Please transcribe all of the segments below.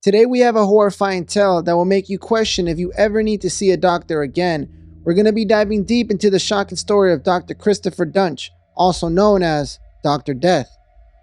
Today we have a horrifying tale that will make you question if you ever need to see a doctor again. We're going to be diving deep into the shocking story of Dr. Christopher Duntsch, also known as Dr. Death,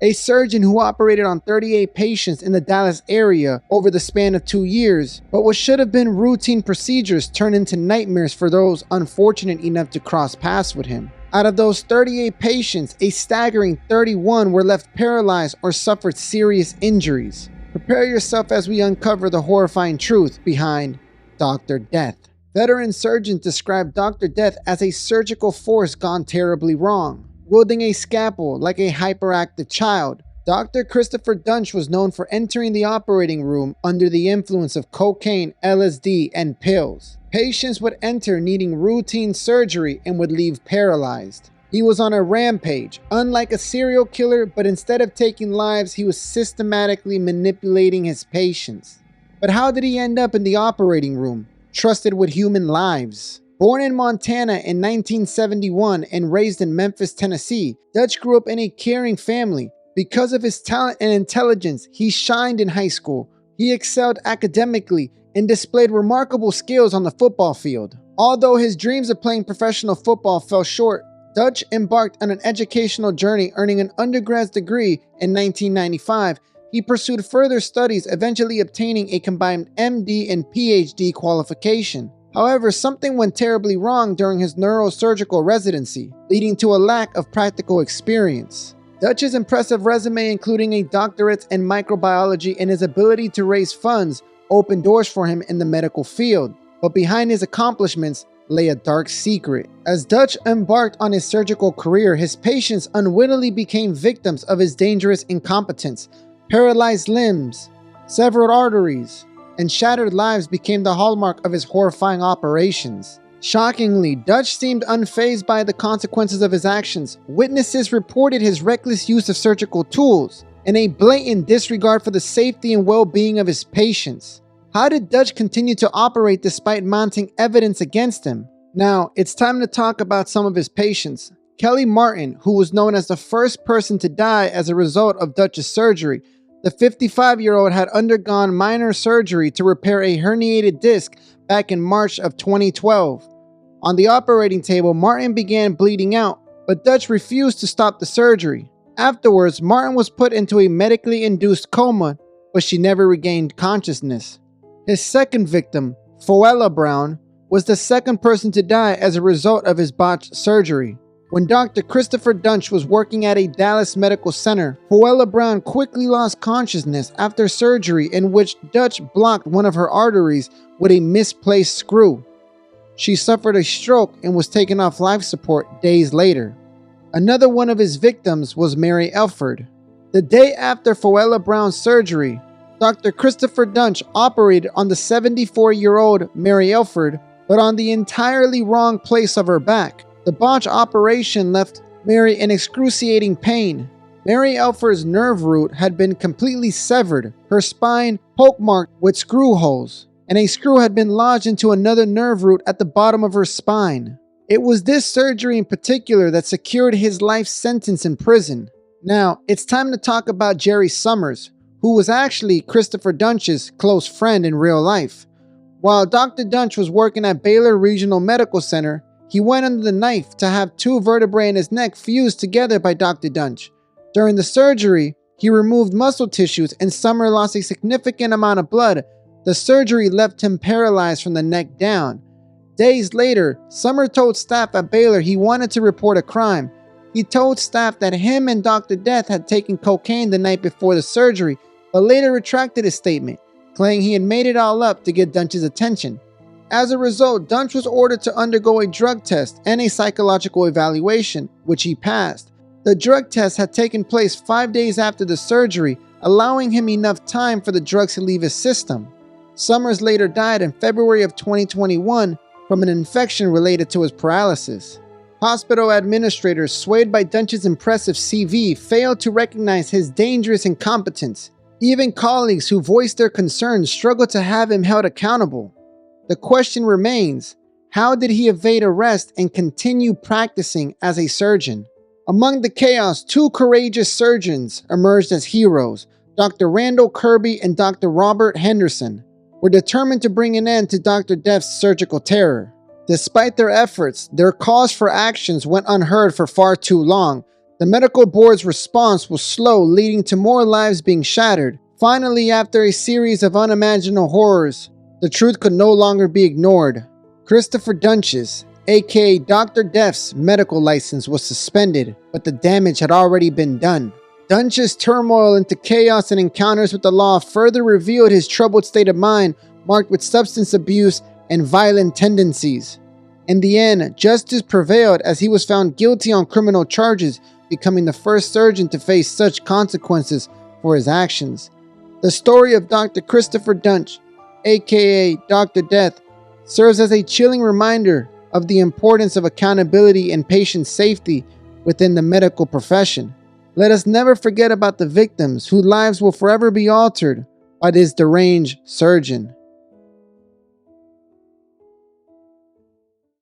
a surgeon who operated on 38 patients in the Dallas area over the span of 2 years, but what should have been routine procedures turned into nightmares for those unfortunate enough to cross paths with him. Out of those 38 patients, a staggering 31 were left paralyzed or suffered serious injuries. Prepare yourself as we uncover the horrifying truth behind Dr. Death. Veteran surgeons describe Dr. Death as a surgical force gone terribly wrong. Wielding a scalpel like a hyperactive child, Dr. Christopher Duntsch was known for entering the operating room under the influence of cocaine, LSD, and pills. Patients would enter needing routine surgery and would leave paralyzed. He was on a rampage, unlike a serial killer, but instead of taking lives, he was systematically manipulating his patients. But how did he end up in the operating room, trusted with human lives? Born in Montana in 1971 and raised in Memphis, Tennessee, Duntsch grew up in a caring family. Because of his talent and intelligence, he shined in high school. He excelled academically and displayed remarkable skills on the football field. Although his dreams of playing professional football fell short, Duntsch embarked on an educational journey, earning an undergraduate degree in 1995. He pursued further studies, eventually obtaining a combined MD and PhD qualification. However, something went terribly wrong during his neurosurgical residency, leading to a lack of practical experience. Duntsch's impressive resume, including a doctorate in microbiology and his ability to raise funds, opened doors for him in the medical field. But behind his accomplishments lay a dark secret. As Duntsch embarked on his surgical career, his patients unwittingly became victims of his dangerous incompetence. Paralyzed limbs, severed arteries, and shattered lives became the hallmark of his horrifying operations. Shockingly, Duntsch seemed unfazed by the consequences of his actions. Witnesses reported his reckless use of surgical tools and a blatant disregard for the safety and well-being of his patients. How did Duntsch continue to operate despite mounting evidence against him? Now, it's time to talk about some of his patients. Kelly Martin, who was known as the first person to die as a result of Duntsch's surgery. The 55-year-old had undergone minor surgery to repair a herniated disc back in March of 2012. On the operating table, Martin began bleeding out, but Duntsch refused to stop the surgery. Afterwards, Martin was put into a medically induced coma, but she never regained consciousness. His second victim, Foella Brown, was the second person to die as a result of his botched surgery. When Dr. Christopher Duntsch was working at a Dallas medical center, Foella Brown quickly lost consciousness after surgery in which Duntsch blocked one of her arteries with a misplaced screw. She suffered a stroke and was taken off life support days later. Another one of his victims was Mary Elford. The day after Foella Brown's surgery, Dr. Christopher Duntsch operated on the 74-year-old Mary Elford, but on the entirely wrong place of her back. The botched operation left Mary in excruciating pain. Mary Elford's nerve root had been completely severed, her spine pokemarked with screw holes, and a screw had been lodged into another nerve root at the bottom of her spine. It was this surgery in particular that secured his life sentence in prison. Now, it's time to talk about Jerry Summers, who was actually Christopher Duntsch's close friend in real life. While Dr. Duntsch was working at Baylor Regional Medical Center, he went under the knife to have two vertebrae in his neck fused together by Dr. Duntsch. During the surgery, he removed muscle tissues and Summer lost a significant amount of blood. The surgery left him paralyzed from the neck down. Days later, Summer told staff at Baylor he wanted to report a crime. He told staff that him and Dr. Death had taken cocaine the night before the surgery, but later retracted his statement, claiming he had made it all up to get Duntsch's attention. As a result, Duntsch was ordered to undergo a drug test and a psychological evaluation, which he passed. The drug test had taken place 5 days after the surgery, allowing him enough time for the drugs to leave his system. Summers later died in February of 2021 from an infection related to his paralysis. Hospital administrators, swayed by Duntsch's impressive CV, failed to recognize his dangerous incompetence. Even colleagues who voiced their concerns struggled to have him held accountable. The question remains, how did he evade arrest and continue practicing as a surgeon? Among the chaos, two courageous surgeons emerged as heroes. Dr. Randall Kirby and Dr. Robert Henderson were determined to bring an end to Dr. Death's surgical terror. Despite their efforts, their calls for actions went unheard for far too long. The medical board's response was slow, leading to more lives being shattered. Finally, after a series of unimaginable horrors, the truth could no longer be ignored. Christopher Duntsch's, aka Dr. Death's, medical license was suspended, but the damage had already been done. Duntsch's turmoil into chaos and encounters with the law further revealed his troubled state of mind, marked with substance abuse and violent tendencies. In the end, justice prevailed as he was found guilty on criminal charges, becoming the first surgeon to face such consequences for his actions. The story of Dr. Christopher Duntsch, aka Dr. Death, serves as a chilling reminder of the importance of accountability and patient safety within the medical profession. Let us never forget about the victims whose lives will forever be altered by this deranged surgeon.